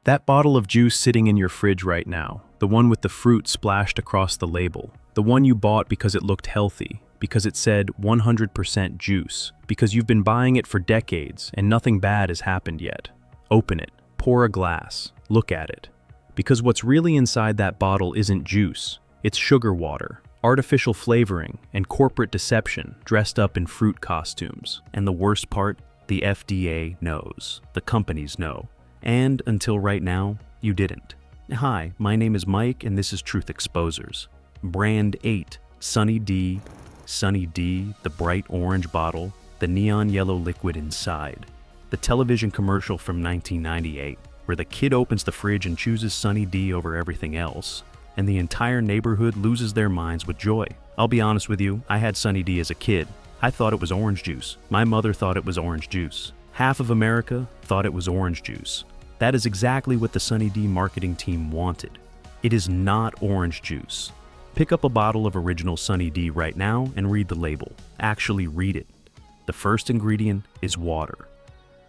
That bottle of juice sitting in your fridge right now, the one with the fruit splashed across the label, the one you bought because it looked healthy, because it said 100% juice, because you've been buying it for decades and nothing bad has happened yet. Open it, pour a glass, look at it. Because what's really inside that bottle isn't juice, it's sugar water, artificial flavoring, and corporate deception dressed up in fruit costumes. And the worst part, the FDA knows, the companies know. And until right now, you didn't. Hi, my name is Mike and this is Truth Exposers. Brand 8, Sunny D, the bright orange bottle, the neon yellow liquid inside. The television commercial from 1998, where the kid opens the fridge and chooses Sunny D over everything else, and the entire neighborhood loses their minds with joy. I'll be honest with you, I had Sunny D as a kid. I thought it was orange juice. My mother thought it was orange juice. Half of America thought it was orange juice. That is exactly what the Sunny D marketing team wanted. It is not orange juice. Pick up a bottle of original Sunny D right now and read the label. Actually read it. The first ingredient is water.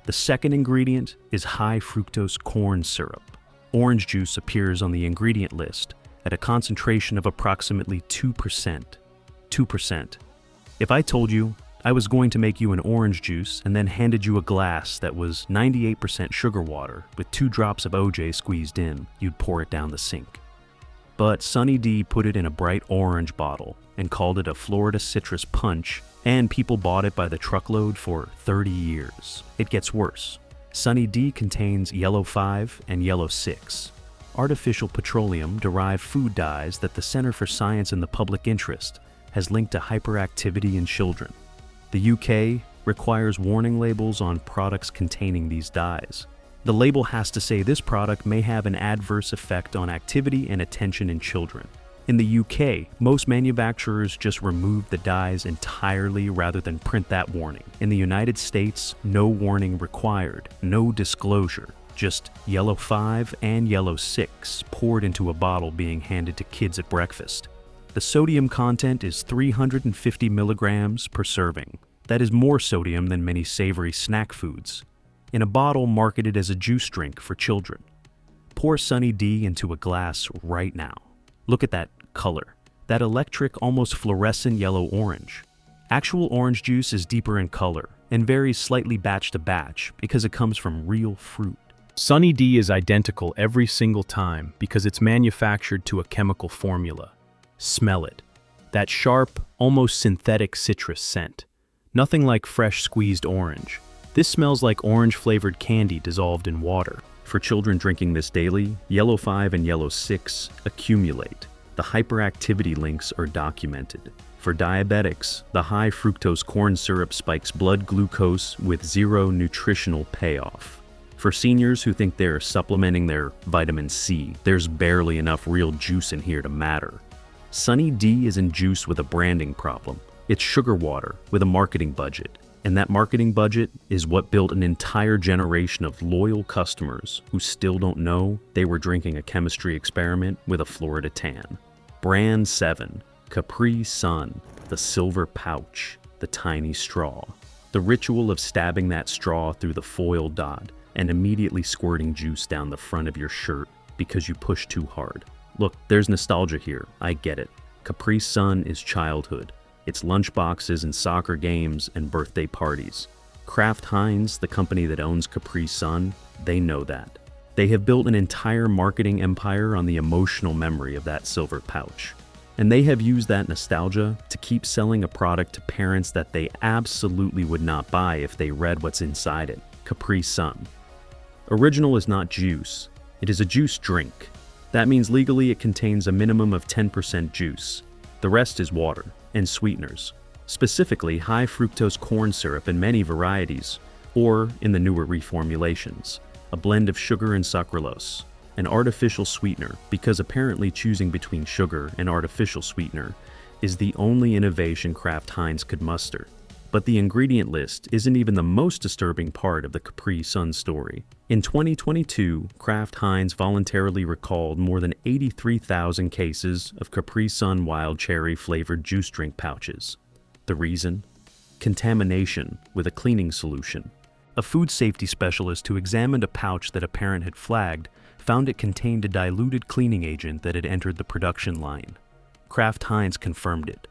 The second ingredient is high fructose corn syrup. Orange juice appears on the ingredient list at a concentration of approximately 2%. 2%. If I told you I was going to make you an orange juice and then handed you a glass that was 98% sugar water with 2 drops of OJ squeezed in, you'd pour it down the sink. But Sunny D put it in a bright orange bottle and called it a Florida citrus punch, and people bought it by the truckload for 30 years. It gets worse. Sunny D contains yellow 5 and yellow 6, artificial petroleum-derived food dyes that the Center for Science in the Public Interest has linked to hyperactivity in children. The UK requires warning labels on products containing these dyes. The label has to say this product may have an adverse effect on activity and attention in children. In the UK, most manufacturers just remove the dyes entirely rather than print that warning. In the United States, no warning required, no disclosure, just yellow 5 and yellow 6 poured into a bottle being handed to kids at breakfast. The sodium content is 350 milligrams per serving. That is more sodium than many savory snack foods. In a bottle marketed as a juice drink for children. Pour Sunny D into a glass right now. Look at that color. That electric, almost fluorescent yellow-orange. Actual orange juice is deeper in color and varies slightly batch to batch because it comes from real fruit. Sunny D is identical every single time because it's manufactured to a chemical formula. Smell it. That sharp, almost synthetic citrus scent. Nothing like fresh squeezed orange. This smells like orange-flavored candy dissolved in water. For children drinking this daily, yellow 5 and yellow 6 accumulate. The hyperactivity links are documented. For diabetics, the high fructose corn syrup spikes blood glucose with zero nutritional payoff. For seniors who think they're supplementing their vitamin C, there's barely enough real juice in here to matter. Sunny D isn't juice with a branding problem. It's sugar water with a marketing budget. And that marketing budget is what built an entire generation of loyal customers who still don't know they were drinking a chemistry experiment with a Florida tan. Brand 7, Capri Sun, the silver pouch, the tiny straw. The ritual of stabbing that straw through the foil dot and immediately squirting juice down the front of your shirt because you pushed too hard. Look, there's nostalgia here, I get it. Capri Sun is childhood. It's lunchboxes and soccer games and birthday parties. Kraft Heinz, the company that owns Capri Sun, they know that. They have built an entire marketing empire on the emotional memory of that silver pouch. And they have used that nostalgia to keep selling a product to parents that they absolutely would not buy if they read what's inside it. Capri Sun. Original is not juice. It is a juice drink. That means legally it contains a minimum of 10% juice. The rest is water and sweeteners, specifically high fructose corn syrup in many varieties, or in the newer reformulations, a blend of sugar and sucralose, an artificial sweetener, because apparently choosing between sugar and artificial sweetener is the only innovation Kraft Heinz could muster. But the ingredient list isn't even the most disturbing part of the Capri Sun story. In 2022, Kraft Heinz voluntarily recalled more than 83,000 cases of Capri Sun wild cherry flavored juice drink pouches. The reason? Contamination with a cleaning solution. A food safety specialist who examined a pouch that a parent had flagged found it contained a diluted cleaning agent that had entered the production line. Kraft Heinz confirmed it.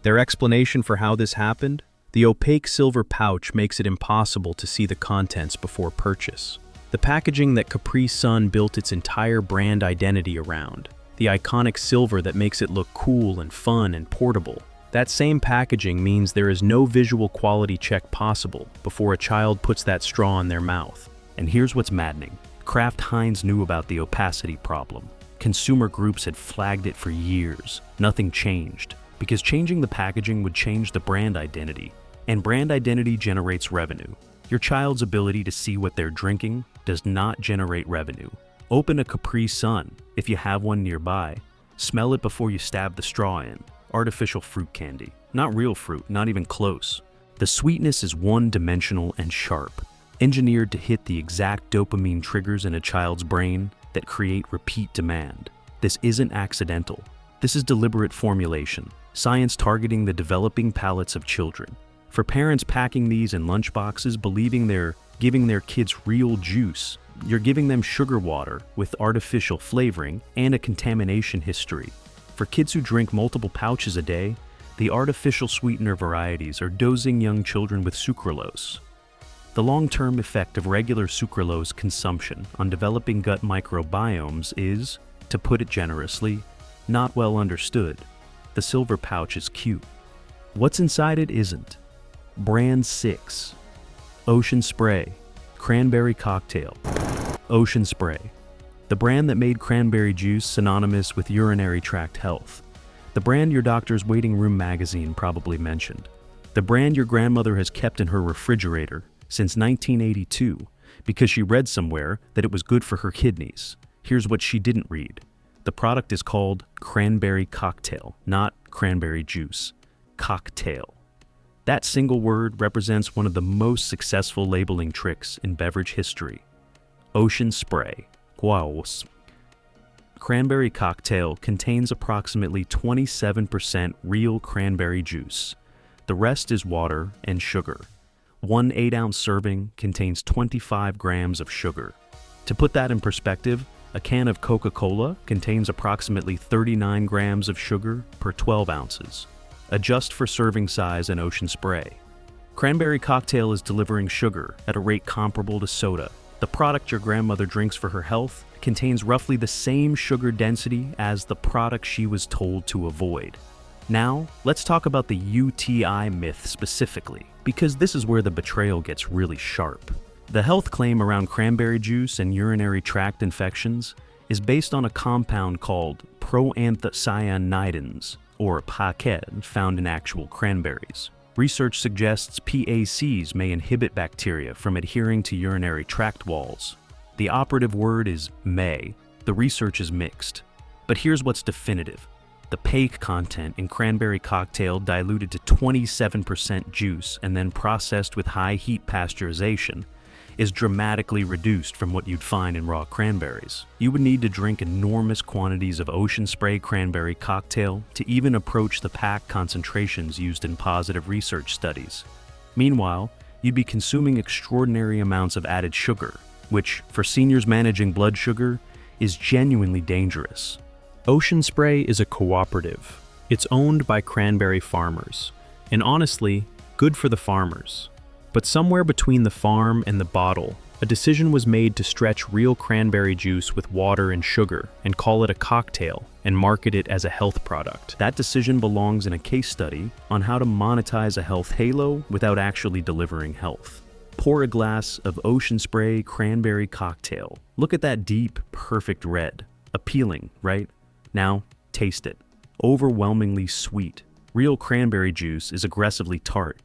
Their explanation for how this happened? The opaque silver pouch makes it impossible to see the contents before purchase. The packaging that Capri Sun built its entire brand identity around. The iconic silver that makes it look cool and fun and portable. That same packaging means there is no visual quality check possible before a child puts that straw in their mouth. And here's what's maddening. Kraft Heinz knew about the opacity problem. Consumer groups had flagged it for years. Nothing changed, because changing the packaging would change the brand identity. And brand identity generates revenue. Your child's ability to see what they're drinking does not generate revenue. Open a Capri Sun, if you have one nearby. Smell it before you stab the straw in. Artificial fruit candy. Not real fruit, not even close. The sweetness is one-dimensional and sharp, engineered to hit the exact dopamine triggers in a child's brain that create repeat demand. This isn't accidental. This is deliberate formulation, science targeting the developing palates of children. For parents packing these in lunchboxes believing they're giving their kids real juice, you're giving them sugar water with artificial flavoring and a contamination history. For kids who drink multiple pouches a day, the artificial sweetener varieties are dosing young children with sucralose. The long-term effect of regular sucralose consumption on developing gut microbiomes is, to put it generously, not well understood. The silver pouch is cute. What's inside it isn't. Brand 6. Ocean Spray. Cranberry Cocktail. Ocean Spray. The brand that made cranberry juice synonymous with urinary tract health. The brand your doctor's waiting room magazine probably mentioned. The brand your grandmother has kept in her refrigerator since 1982 because she read somewhere that it was good for her kidneys. Here's what she didn't read. The product is called Cranberry Cocktail, not cranberry juice. Cocktail. That single word represents one of the most successful labeling tricks in beverage history. Ocean Spray. Guaos. Cranberry Cocktail contains approximately 27% real cranberry juice. The rest is water and sugar. One 8-ounce serving contains 25 grams of sugar. To put that in perspective, a can of Coca-Cola contains approximately 39 grams of sugar per 12 ounces. Adjust for serving size and Ocean Spray. Cranberry Cocktail is delivering sugar at a rate comparable to soda. The product your grandmother drinks for her health contains roughly the same sugar density as the product she was told to avoid. Now, let's talk about the UTI myth specifically, because this is where the betrayal gets really sharp. The health claim around cranberry juice and urinary tract infections is based on a compound called proanthocyanidins, or PACED, found in actual cranberries. Research suggests PACs may inhibit bacteria from adhering to urinary tract walls. The operative word is may. The research is mixed. But here's what's definitive. The PAC content in Cranberry Cocktail diluted to 27% juice and then processed with high heat pasteurization is dramatically reduced from what you'd find in raw cranberries. You would need to drink enormous quantities of Ocean Spray Cranberry Cocktail to even approach the PAC concentrations used in positive research studies. Meanwhile, you'd be consuming extraordinary amounts of added sugar, which, for seniors managing blood sugar, is genuinely dangerous. Ocean Spray is a cooperative. It's owned by cranberry farmers, and honestly, good for the farmers. But somewhere between the farm and the bottle, a decision was made to stretch real cranberry juice with water and sugar and call it a cocktail and market it as a health product. That decision belongs in a case study on how to monetize a health halo without actually delivering health. Pour a glass of Ocean Spray Cranberry Cocktail. Look at that deep, perfect red. Appealing, right? Now, taste it. Overwhelmingly sweet. Real cranberry juice is aggressively tart.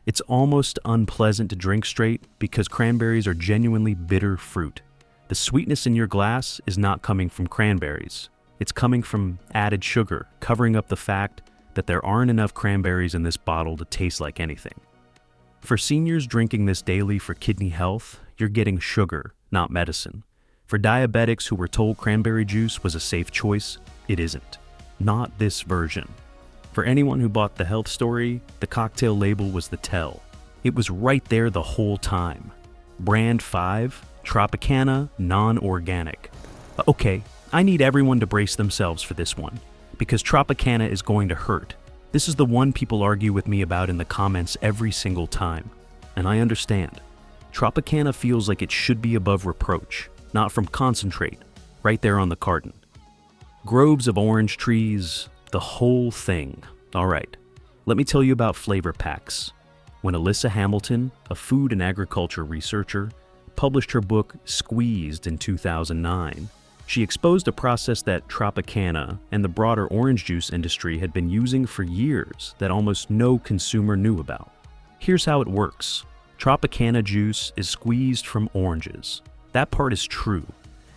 It's almost unpleasant to drink straight because cranberries are genuinely bitter fruit. The sweetness in your glass is not coming from cranberries. It's coming from added sugar, covering up the fact that there aren't enough cranberries in this bottle to taste like anything. For seniors drinking this daily for kidney health, you're getting sugar, not medicine. For diabetics who were told cranberry juice was a safe choice, it isn't. Not this version. For anyone who bought the health story, the cocktail label was the tell. It was right there the whole time. Brand 5, Tropicana Non-Organic. Okay, I need everyone to brace themselves for this one, because Tropicana is going to hurt. This is the one people argue with me about in the comments every single time, and I understand. Tropicana feels like it should be above reproach, not from concentrate, right there on the carton. Groves of orange trees, the whole thing. All right, let me tell you about flavor packs. When Alyssa Hamilton, a food and agriculture researcher, published her book Squeezed in 2009, she exposed a process that Tropicana and the broader orange juice industry had been using for years that almost no consumer knew about. Here's how it works. Tropicana juice is squeezed from oranges. That part is true.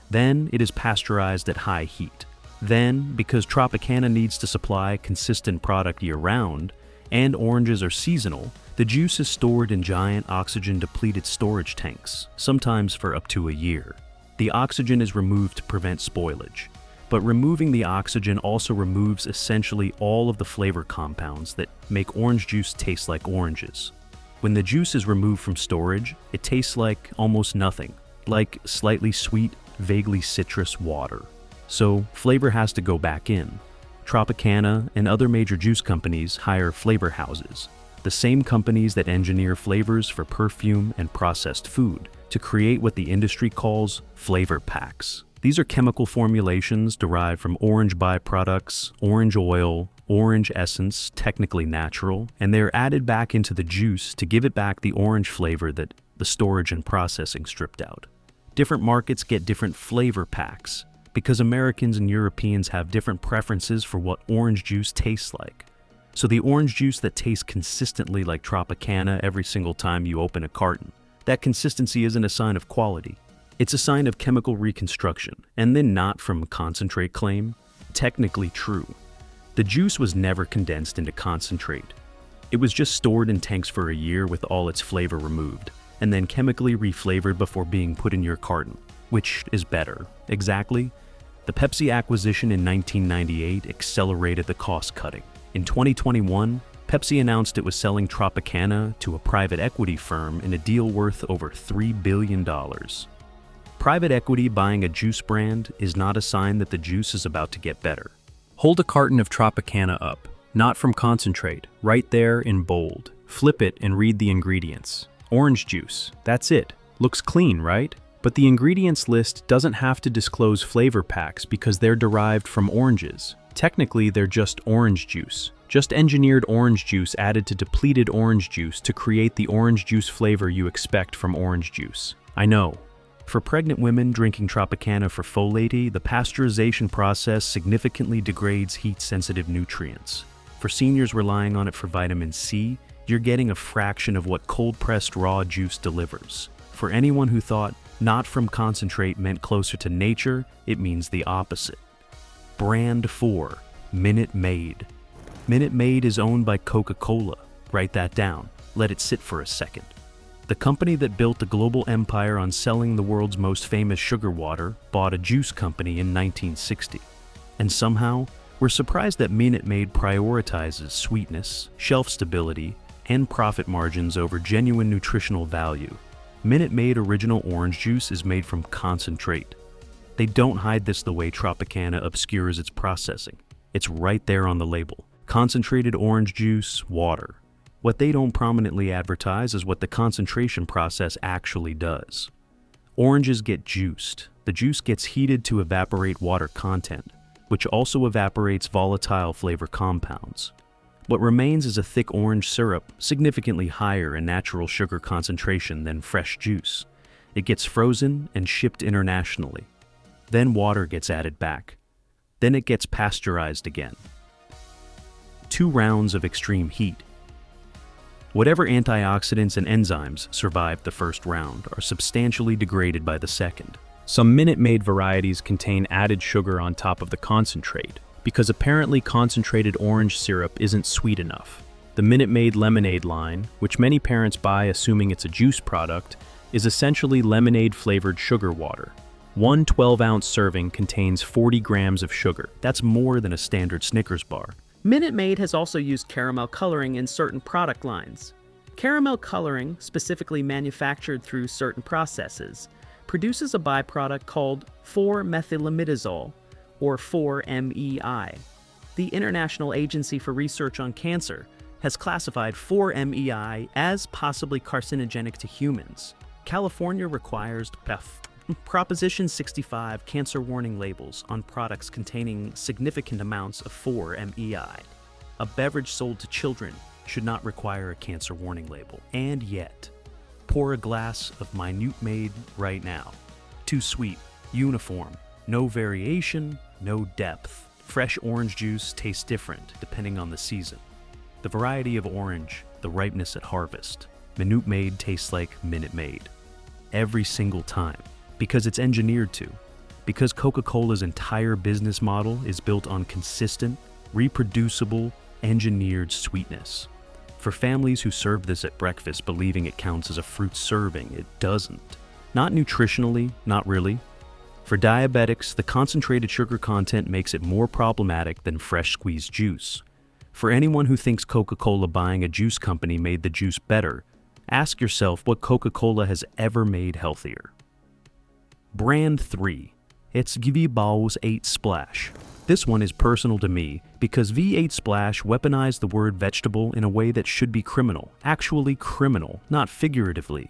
Then it is pasteurized at high heat. Then, because Tropicana needs to supply consistent product year-round, and oranges are seasonal, the juice is stored in giant oxygen-depleted storage tanks, sometimes for up to a year. The oxygen is removed to prevent spoilage, but removing the oxygen also removes essentially all of the flavor compounds that make orange juice taste like oranges. When the juice is removed from storage, it tastes like almost nothing, like slightly sweet, vaguely citrus water. So flavor has to go back in. Tropicana and other major juice companies hire flavor houses, the same companies that engineer flavors for perfume and processed food, to create what the industry calls flavor packs. These are chemical formulations derived from orange byproducts, orange oil, orange essence, technically natural, and they are added back into the juice to give it back the orange flavor that the storage and processing stripped out. Different markets get different flavor packs, because Americans and Europeans have different preferences for what orange juice tastes like. So the orange juice that tastes consistently like Tropicana every single time you open a carton, that consistency isn't a sign of quality. It's a sign of chemical reconstruction, and then not from concentrate claim. Technically true. The juice was never condensed into concentrate. It was just stored in tanks for a year with all its flavor removed, and then chemically reflavored before being put in your carton. Which is better? Exactly? The Pepsi acquisition in 1998 accelerated the cost cutting. In 2021, Pepsi announced it was selling Tropicana to a private equity firm in a deal worth over $3 billion. Private equity buying a juice brand is not a sign that the juice is about to get better. Hold a carton of Tropicana up, not from concentrate, right there in bold. Flip it and read the ingredients. Orange juice, that's it. Looks clean, right? But the ingredients list doesn't have to disclose flavor packs because they're derived from oranges. Technically, they're just orange juice. Just engineered orange juice added to depleted orange juice to create the orange juice flavor you expect from orange juice. I know. For pregnant women drinking Tropicana for folate, the pasteurization process significantly degrades heat-sensitive nutrients. For seniors relying on it for vitamin C, you're getting a fraction of what cold-pressed raw juice delivers. For anyone who thought not from concentrate meant closer to nature, it means the opposite. Brand 4, Minute Maid. Minute Maid is owned by Coca-Cola. Write that down. Let it sit for a second. The company that built a global empire on selling the world's most famous sugar water bought a juice company in 1960. And somehow, we're surprised that Minute Maid prioritizes sweetness, shelf stability, and profit margins over genuine nutritional value. Minute Maid original orange juice is made from concentrate. They don't hide this the way Tropicana obscures its processing. It's right there on the label. Concentrated orange juice, water. What they don't prominently advertise is what the concentration process actually does. Oranges get juiced. The juice gets heated to evaporate water content, which also evaporates volatile flavor compounds. What remains is a thick orange syrup, significantly higher in natural sugar concentration than fresh juice. It gets frozen and shipped internationally. Then water gets added back. Then it gets pasteurized again. 2 rounds of extreme heat. Whatever antioxidants and enzymes survived the first round are substantially degraded by the second. Some Minute Maid varieties contain added sugar on top of the concentrate, because apparently concentrated orange syrup isn't sweet enough. The Minute Maid lemonade line, which many parents buy assuming it's a juice product, is essentially lemonade-flavored sugar water. One 12-ounce serving contains 40 grams of sugar. That's more than a standard Snickers bar. Minute Maid has also used caramel coloring in certain product lines. Caramel coloring, specifically manufactured through certain processes, produces a byproduct called 4-methylamidazole, or 4-MEI. The International Agency for Research on Cancer has classified 4-MEI as possibly carcinogenic to humans. California requires Proposition 65 cancer warning labels on products containing significant amounts of 4-MEI. A beverage sold to children should not require a cancer warning label. And yet, pour a glass of Minute Maid right now. Too sweet, uniform, no variation, no depth. Fresh orange juice tastes different depending on the season. The variety of orange, the ripeness at harvest. Minute Maid tastes like Minute Maid. Every single time. Because it's engineered to. Because Coca-Cola's entire business model is built on consistent, reproducible, engineered sweetness. For families who serve this at breakfast believing it counts as a fruit serving, it doesn't. Not nutritionally, not really. For diabetics, the concentrated sugar content makes it more problematic than fresh squeezed juice. For anyone who thinks Coca-Cola buying a juice company made the juice better, ask yourself what Coca-Cola has ever made healthier. Brand 3. It's V8 Splash. This one is personal to me because V8 Splash weaponized the word vegetable in a way that should be criminal. Actually criminal, not figuratively.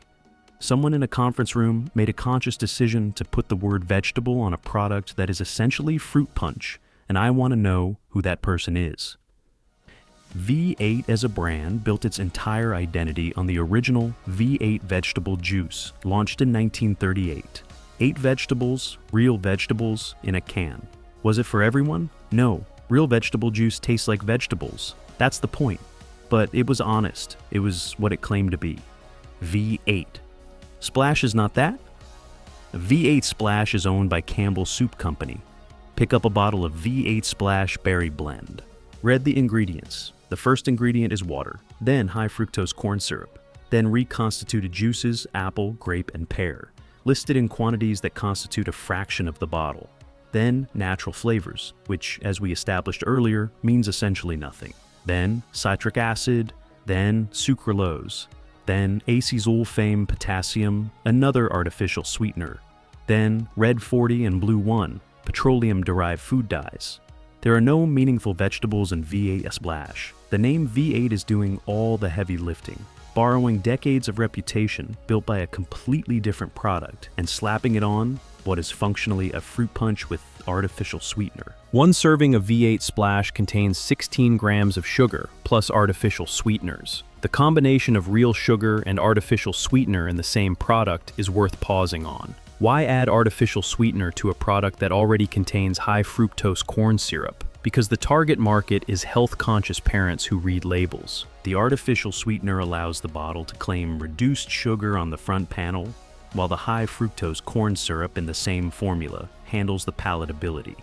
Someone in a conference room made a conscious decision to put the word vegetable on a product that is essentially fruit punch, and I want to know who that person is. V8 as a brand built its entire identity on the original V8 vegetable juice, launched in 1938. 8 vegetables, real vegetables, in a can. Was it for everyone? No. Real vegetable juice tastes like vegetables. That's the point. But it was honest. It was what it claimed to be. V8. Splash is not that? V8 Splash is owned by Campbell Soup Company. Pick up a bottle of V8 Splash Berry Blend. Read the ingredients. The first ingredient is water, then high fructose corn syrup, then reconstituted juices, apple, grape, and pear, listed in quantities that constitute a fraction of the bottle. Then natural flavors, which, as we established earlier, means essentially nothing. Then citric acid, then sucralose, then acesulfame potassium, another artificial sweetener, then red 40 and blue 1, petroleum-derived food dyes. There are no meaningful vegetables in V8 Splash. The name V8 is doing all the heavy lifting, borrowing decades of reputation built by a completely different product and slapping it on what is functionally a fruit punch with artificial sweetener. One serving of V8 Splash contains 16 grams of sugar, plus artificial sweeteners. The combination of real sugar and artificial sweetener in the same product is worth pausing on. Why add artificial sweetener to a product that already contains high fructose corn syrup? Because the target market is health-conscious parents who read labels. The artificial sweetener allows the bottle to claim reduced sugar on the front panel, while the high fructose corn syrup in the same formula handles the palatability.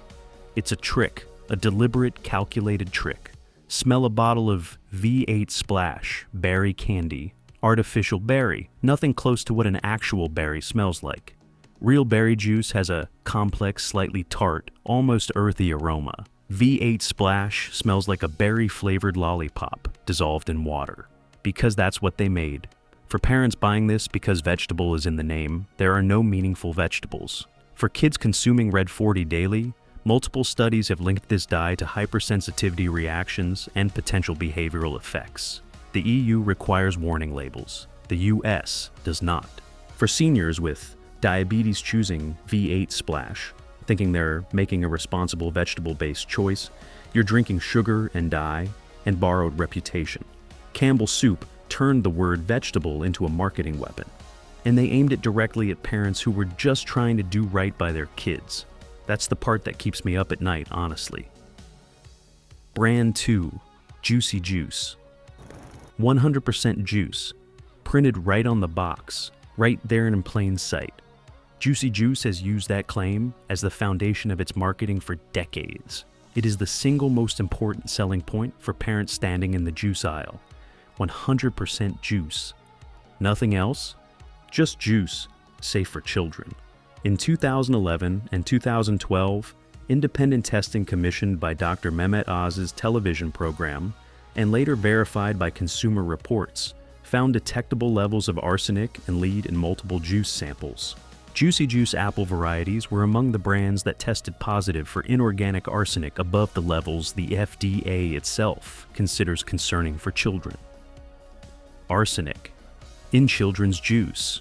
It's a trick, a deliberate, calculated trick. Smell a bottle of V8 Splash, berry candy, artificial berry, nothing close to what an actual berry smells like. Real berry juice has a complex, slightly tart, almost earthy aroma. V8 Splash smells like a berry-flavored lollipop dissolved in water. Because that's what they made. For parents buying this because vegetable is in the name, there are no meaningful vegetables. For kids consuming Red 40 daily, multiple studies have linked this dye to hypersensitivity reactions and potential behavioral effects. The EU requires warning labels. The US does not. For seniors with diabetes choosing V8 Splash, thinking they're making a responsible vegetable-based choice, you're drinking sugar and dye and borrowed reputation. Campbell Soup turned the word vegetable into a marketing weapon, and they aimed it directly at parents who were just trying to do right by their kids. That's the part that keeps me up at night, honestly. Brand 2, Juicy Juice. 100% juice, printed right on the box, right there in plain sight. Juicy Juice has used that claim as the foundation of its marketing for decades. It is the single most important selling point for parents standing in the juice aisle. 100% juice. Nothing else? Just juice, safe for children. In 2011 and 2012, independent testing commissioned by Dr. Mehmet Oz's television program and later verified by Consumer Reports found detectable levels of arsenic and lead in multiple juice samples. Juicy Juice apple varieties were among the brands that tested positive for inorganic arsenic above the levels the FDA itself considers concerning for children. Arsenic in children's juice.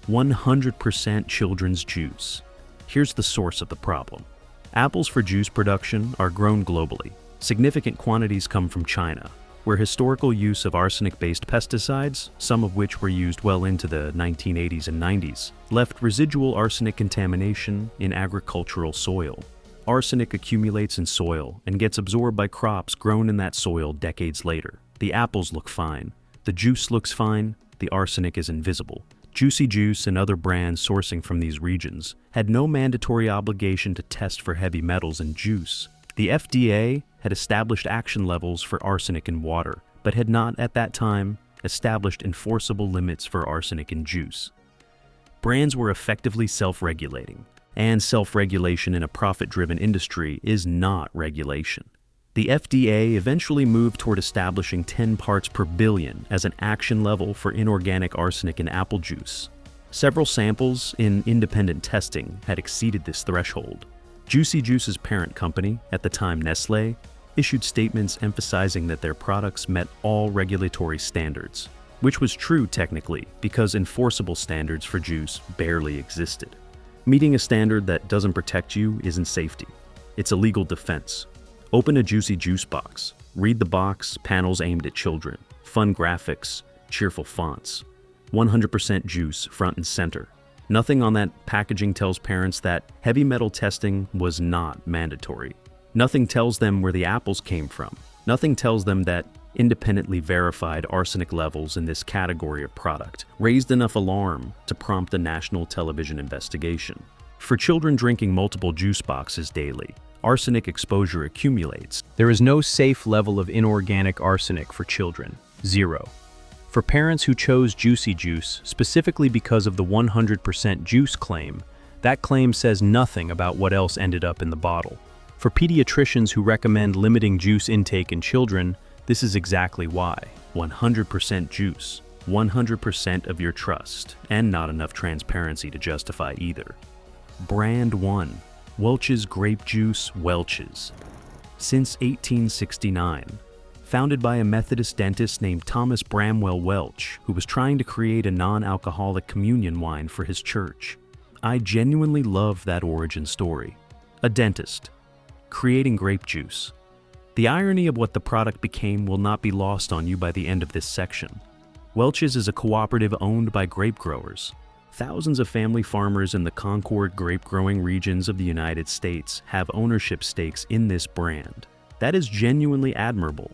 100% children's juice. Here's the source of the problem. Apples for juice production are grown globally. Significant quantities come from China, where historical use of arsenic-based pesticides, some of which were used well into the 1980s and 90s, left residual arsenic contamination in agricultural soil. Arsenic accumulates in soil and gets absorbed by crops grown in that soil decades later. The apples look fine, the juice looks fine, the arsenic is invisible. Juicy Juice and other brands sourcing from these regions had no mandatory obligation to test for heavy metals in juice. The FDA had established action levels for arsenic in water, but had not at that time established enforceable limits for arsenic in juice. Brands were effectively self-regulating, and self-regulation in a profit-driven industry is not regulation. The FDA eventually moved toward establishing 10 parts per billion as an action level for inorganic arsenic in apple juice. Several samples in independent testing had exceeded this threshold. Juicy Juice's parent company, at the time Nestlé, issued statements emphasizing that their products met all regulatory standards, which was true technically because enforceable standards for juice barely existed. Meeting a standard that doesn't protect you isn't safety. It's a legal defense. Open a Juicy Juice box. Read the box, panels aimed at children, fun graphics, cheerful fonts. 100% juice front and center. Nothing on that packaging tells parents that heavy metal testing was not mandatory. Nothing tells them where the apples came from. Nothing tells them that independently verified arsenic levels in this category of product raised enough alarm to prompt a national television investigation. For children drinking multiple juice boxes daily, arsenic exposure accumulates. There is no safe level of inorganic arsenic for children. 0. For parents who chose Juicy Juice specifically because of the 100% juice claim, that claim says nothing about what else ended up in the bottle. For pediatricians who recommend limiting juice intake in children, this is exactly why. 100% juice, 100% of your trust, and not enough transparency to justify either. Brand 1. Welch's Grape Juice Welch's. Since 1869. Founded by a Methodist dentist named Thomas Bramwell Welch, who was trying to create a non-alcoholic communion wine for his church. I genuinely love that origin story. A dentist, creating grape juice. The irony of what the product became will not be lost on you by the end of this section. Welch's is a cooperative owned by grape growers. Thousands of family farmers in the Concord grape-growing regions of the United States have ownership stakes in this brand. That is genuinely admirable.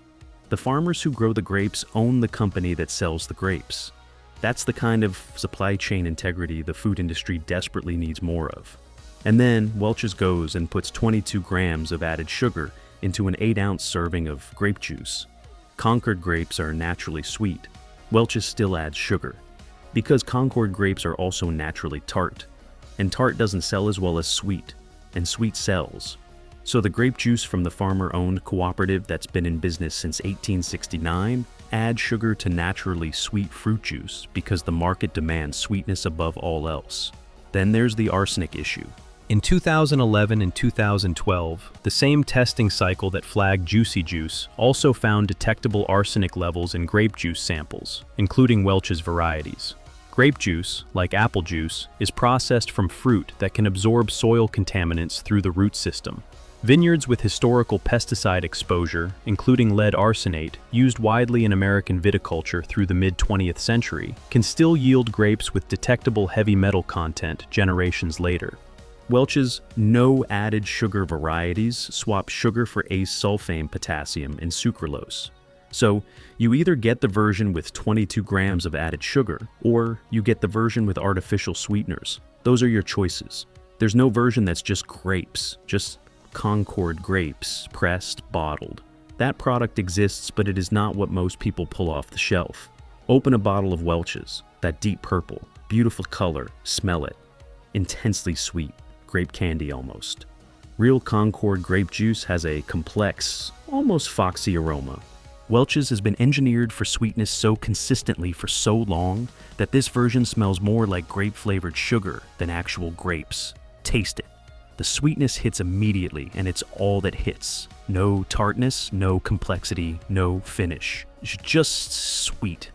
The farmers who grow the grapes own the company that sells the grapes. That's the kind of supply chain integrity the food industry desperately needs more of. And then Welch's goes and puts 22 grams of added sugar into an 8-ounce serving of grape juice. Concord grapes are naturally sweet. Welch's still adds sugar. Because Concord grapes are also naturally tart, and tart doesn't sell as well as sweet, and sweet sells. So the grape juice from the farmer-owned cooperative that's been in business since 1869 adds sugar to naturally sweet fruit juice because the market demands sweetness above all else. Then there's the arsenic issue. In 2011 and 2012, the same testing cycle that flagged Juicy Juice also found detectable arsenic levels in grape juice samples, including Welch's varieties. Grape juice, like apple juice, is processed from fruit that can absorb soil contaminants through the root system. Vineyards with historical pesticide exposure, including lead arsenate, used widely in American viticulture through the mid-20th century, can still yield grapes with detectable heavy metal content generations later. Welch's no added sugar varieties swap sugar for ace-sulfame potassium and sucralose. So you either get the version with 22 grams of added sugar, or you get the version with artificial sweeteners. Those are your choices. There's no version that's just grapes, just Concord grapes, pressed, bottled. That product exists, but it is not what most people pull off the shelf. Open a bottle of Welch's, that deep purple, beautiful color, smell it. Intensely sweet, grape candy almost. Real Concord grape juice has a complex, almost foxy aroma. Welch's has been engineered for sweetness so consistently for so long that this version smells more like grape-flavored sugar than actual grapes. Taste it. The sweetness hits immediately, and it's all that hits. No tartness, no complexity, no finish. It's just sweet.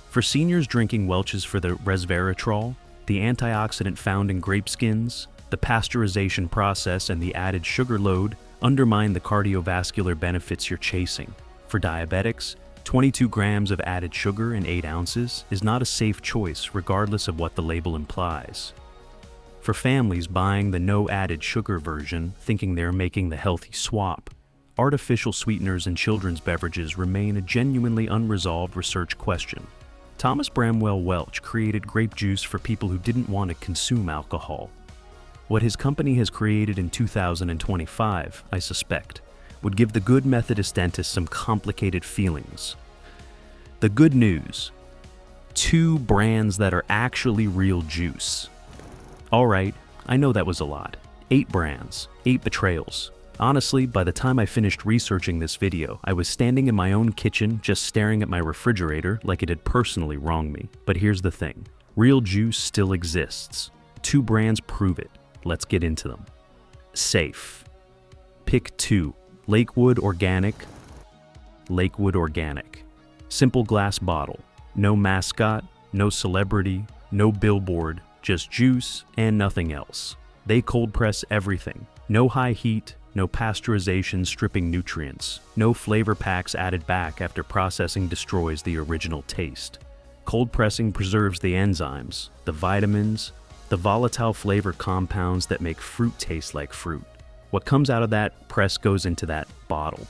For seniors drinking Welch's for the resveratrol, the antioxidant found in grape skins, the pasteurization process, and the added sugar load undermine the cardiovascular benefits you're chasing. For diabetics, 22 grams of added sugar in 8 ounces is not a safe choice regardless of what the label implies. For families buying the no added sugar version, thinking they're making the healthy swap, artificial sweeteners in children's beverages remain a genuinely unresolved research question. Thomas Bramwell Welch created grape juice for people who didn't want to consume alcohol. What his company has created in 2025, I suspect, would give the good Methodist dentist some complicated feelings. The good news: 2 brands that are actually real juice. Alright, I know that was a lot. 8 brands, 8 betrayals. Honestly, by the time I finished researching this video, I was standing in my own kitchen just staring at my refrigerator like it had personally wronged me. But here's the thing. Real juice still exists. 2 brands prove it. Let's get into them. Safe. Pick 2. Lakewood Organic. Lakewood Organic. Simple glass bottle. No mascot, no celebrity, no billboard, just juice and nothing else. They cold press everything. No high heat, no pasteurization stripping nutrients, no flavor packs added back after processing destroys the original taste. Cold pressing preserves the enzymes, the vitamins, the volatile flavor compounds that make fruit taste like fruit. What comes out of that press goes into that bottle.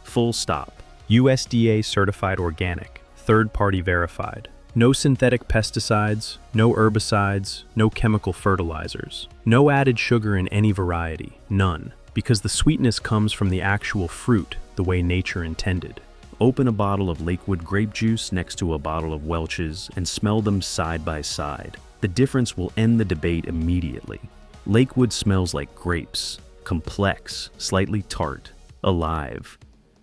Full stop. USDA certified organic, third-party verified. No synthetic pesticides, no herbicides, no chemical fertilizers. No added sugar in any variety, none, because the sweetness comes from the actual fruit, the way nature intended. Open a bottle of Lakewood grape juice next to a bottle of Welch's and smell them side by side. The difference will end the debate immediately. Lakewood smells like grapes, complex, slightly tart, alive.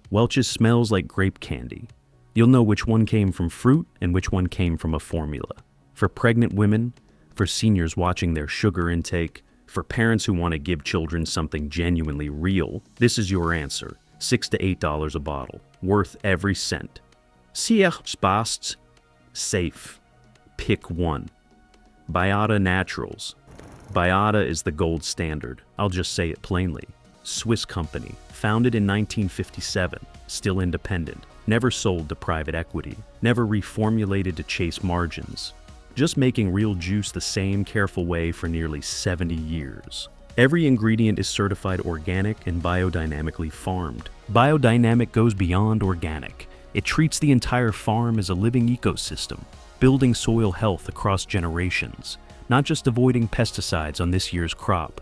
Welch's smells like grape candy. You'll know which one came from fruit and which one came from a formula. For pregnant women, for seniors watching their sugar intake, for parents who want to give children something genuinely real, this is your answer. $6 to $8 a bottle, worth every cent. Spasts. Safe. Pick 1. Biata Naturals. Biata is the gold standard. I'll just say it plainly. Swiss company, founded in 1957, still independent. Never sold to private equity, never reformulated to chase margins, just making real juice the same careful way for nearly 70 years. Every ingredient is certified organic and biodynamically farmed. Biodynamic goes beyond organic. It treats the entire farm as a living ecosystem, building soil health across generations, not just avoiding pesticides on this year's crop.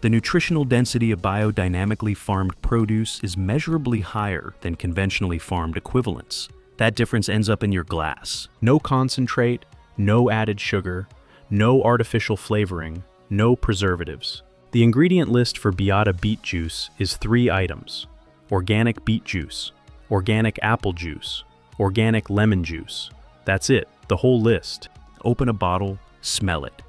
The nutritional density of biodynamically farmed produce is measurably higher than conventionally farmed equivalents. That difference ends up in your glass. No concentrate, no added sugar, no artificial flavoring, no preservatives. The ingredient list for Biata beet juice is 3 items: organic beet juice, organic apple juice, organic lemon juice. That's it, the whole list. Open a bottle, smell it.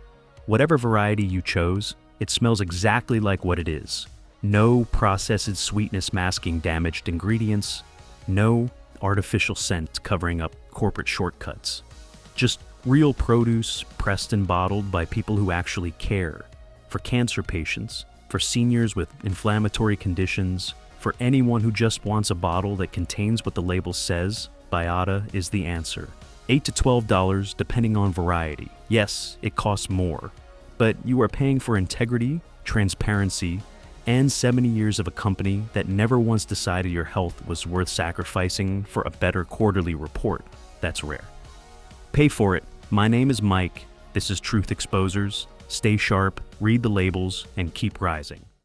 Whatever variety you chose, it smells exactly like what it is. No processed sweetness masking damaged ingredients. No artificial scent covering up corporate shortcuts. Just real produce pressed and bottled by people who actually care. For cancer patients, for seniors with inflammatory conditions, for anyone who just wants a bottle that contains what the label says, Biata is the answer. $8 to $12 depending on variety. Yes, it costs more. But you are paying for integrity, transparency, and 70 years of a company that never once decided your health was worth sacrificing for a better quarterly report. That's rare. Pay for it. My name is Mike. This is Truth Exposers. Stay sharp, read the labels, and keep rising.